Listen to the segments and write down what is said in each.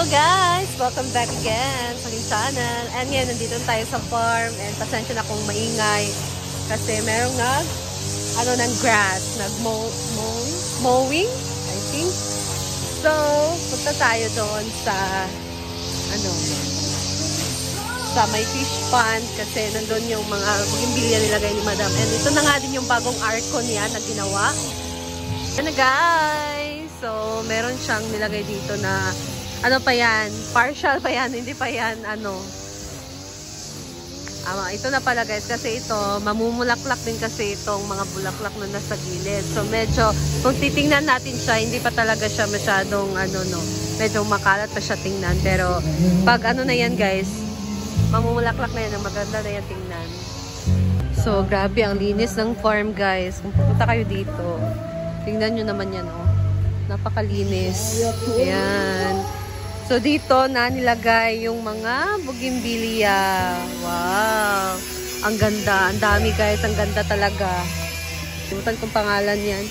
Hello guys! Welcome back again sa aking channel. And ngayon, nandito tayo sa farm. And pasensya na kung maingay. Kasi merong ng grass. Mowing, I think. So, punta tayo doon sa sa may fish pond. Kasi nandun yung mga bugimbilya nilagay ni Madam. And ito na nga din yung bagong arco niya na ginawa. Yan na guys! So, meron siyang nilagay dito na ano pa yan? Partial pa yan. Hindi pa yan ito na pala guys. Kasi ito, mamumulaklak din kasi itong mga bulaklak na nasa gilid. So medyo, kung titingnan natin siya, hindi pa talaga siya masyadong medyo makalat pa siya tingnan. Pero pag na yan guys, mamumulaklak na yan. Maganda na yan tingnan. So grabe, ang linis ng farm guys. Kung pupunta kayo dito, tingnan nyo naman yan napakalinis. Ayan. So, dito na nilagay yung mga bougainvillea. Wow! Ang ganda. Ang dami guys. Ang ganda talaga. Limutan kong pangalan yan.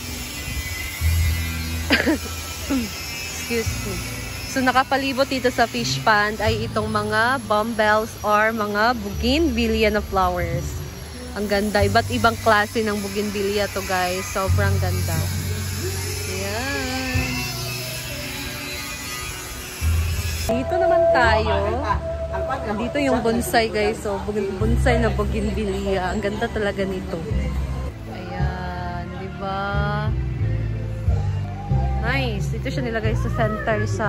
Excuse me. So, nakapalibot dito sa fish pond ay itong mga bumbels or mga bougainvillea na flowers. Ang ganda. Iba't ibang klase ng bougainvillea to guys. Sobrang ganda. Ayan. Dito naman tayo. Dito yung bonsai guys. So, bonsai na bougainvillea. Ang ganda talaga nito. Ayan. Diba? Nice. Dito siya nilagay sa center sa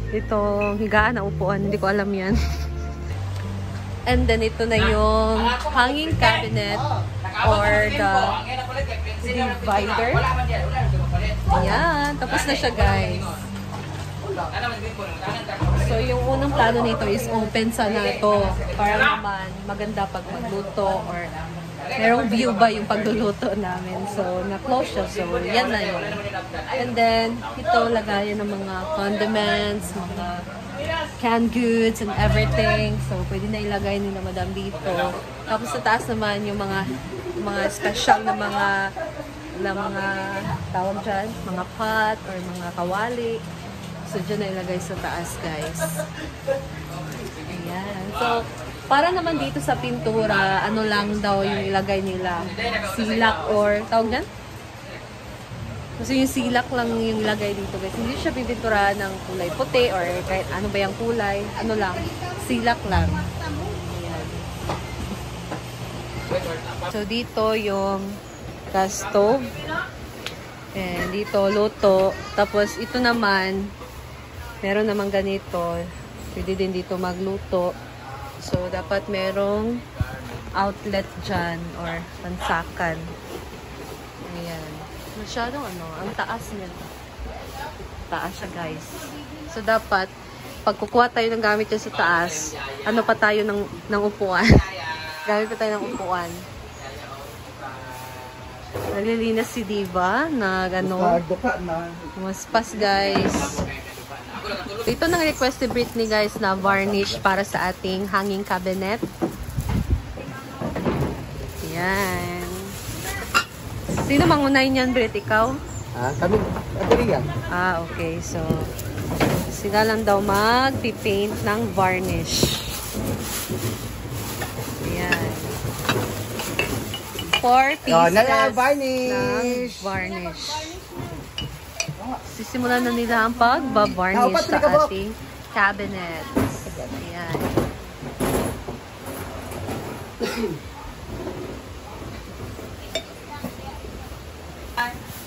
itong higaan na upuan. Hindi ko alam yan. And then ito na yung hanging cabinet or the divider. Ayan. Tapos na siya guys. So, yung unang plano nito is open sana ito para naman maganda pag magluto or merong view ba yung pagluluto namin. So, na-close siya. So, yan na yun. And then, ito lagayan ng mga condiments, mga canned goods and everything. So, pwede na ilagay nila Madam dito. Tapos sa taas naman yung mga special na mga tawag dyan, mga pot or mga kawali. So, dyan na ilagay sa taas, guys. Ayan. So, para naman dito sa pintura, lang daw yung ilagay nila? Silak or, tawag dyan? Kasi yung silak lang yung ilagay dito, guys. Hindi siya pipintura ng kulay puti or kahit ano ba yung kulay. Silak lang. Ayan. So, dito yung gas stove. And dito, luto. Tapos, ito naman, meron naman ganito. Pwede din dito magluto. So, dapat merong outlet dyan or pansakan. Ayan. Masyadong ang taas niya. Taas siya, guys. So, dapat, pag kukuha tayo ng gamit dyan sa taas, pa tayo ng upuan. Gamit pa tayo ng upuan. Nalilinas si Diva na gano'n. Maspas, guys. Ito nang request ni Britney guys na varnish para sa ating hanging cabinet. Ayan. Sino mangunahin yan, Brit? Ikaw? Kami. Okay. So, sila lang daw mag-paint ng varnish. Ayan. 4 pieces ng varnish. Sisimulan na nila ang pag-varnish sa ating cabinet. Ayan.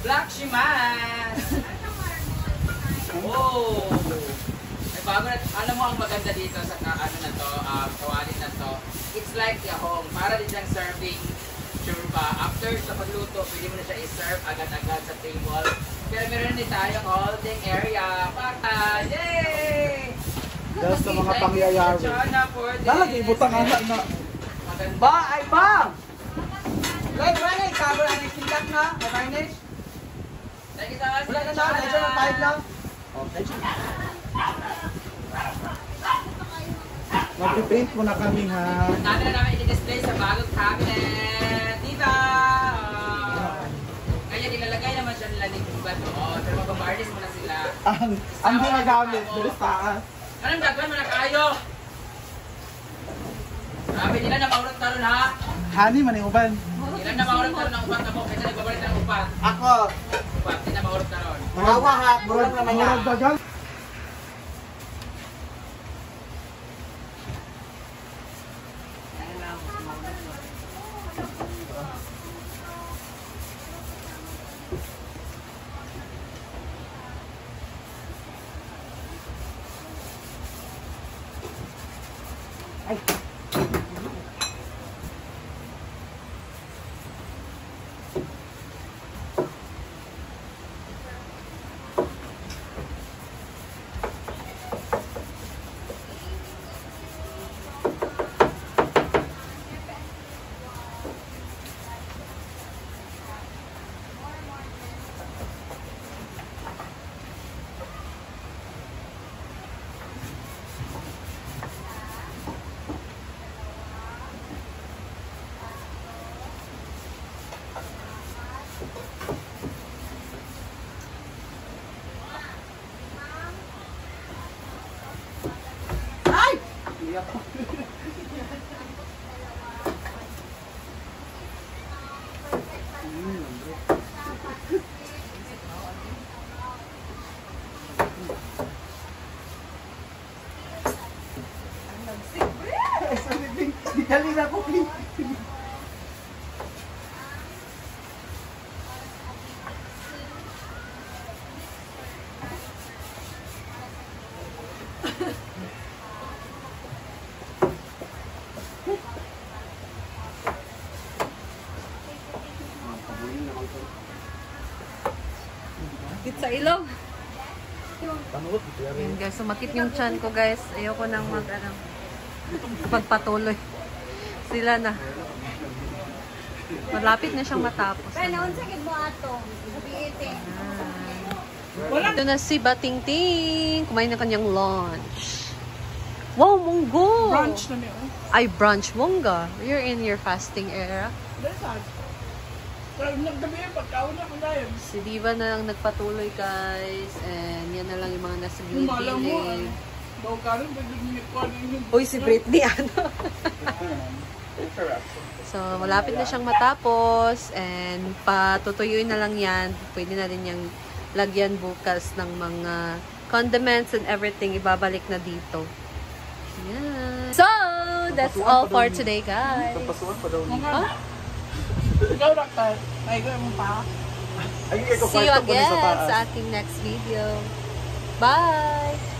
Black Shimas! Wow! May bago na, alam mo ang maganda dito sa kawali na to. It's like a home. Para din siyang serving churba. After sa pagluto, pwede mo na siya i-serve agad-agad sa table. Pero meron din tayong holding area. Yay! Dahil sa mga pangyayari. Dalag, ibutang anak na. Ba, ay ba! Like, Varnish, cover ang silak na, Varnish. Wala na na, medyo ng 5 lang. Okay. Mag-paint mo na kami ha. Namin na namin i-display sa bagong cabinet. Diba? Ngayon, ilalagay naman siya nila dito. Pero mag-varnish mo na sila. Ang ginagamit, doon sa taas. Anong gagawin mo na kayo? Sabi nila na maurot taron ha? Hani man yung uban. Ilan na maurot taron ng upat ako? Kaya nagbabalit ng upat. Ako. Upat, hindi na maurot taron. Murawa ha. Murag naman niya. Murag dagal. Dali na ko, please. Sakit sa ilong. Yun guys, sumakit yung chan ko guys. Ayoko nang pagpatuloy. Sila na. Malapit na siyang matapos. Kaya naon sa mo ato. Sabi itin. Ito na si Batingting. Kumain na kanyang lunch. Wow, munggo! Brunch na niyo. Ay, brunch mungga. You're in your fasting era. Dasad. Pero naggabi yung pagkaon na kung dahil. Si Diva na lang nagpatuloy guys. And yan na lang yung mga nasa gilid-gilid. Daw ka rin, pwede nilikuan yung... Uy, si Britney ano? So, malapit na siyang matapos. And patutuyuin na lang yan. Pwede na rin yung lagyan bukas ng mga condiments and everything. Ibabalik na dito. Yan. So, that's all for today guys. Pasuan pa daw niya. Huh? Ikaw na ka. Ay, ikaw mo pa. See you again sa aking next video. Bye!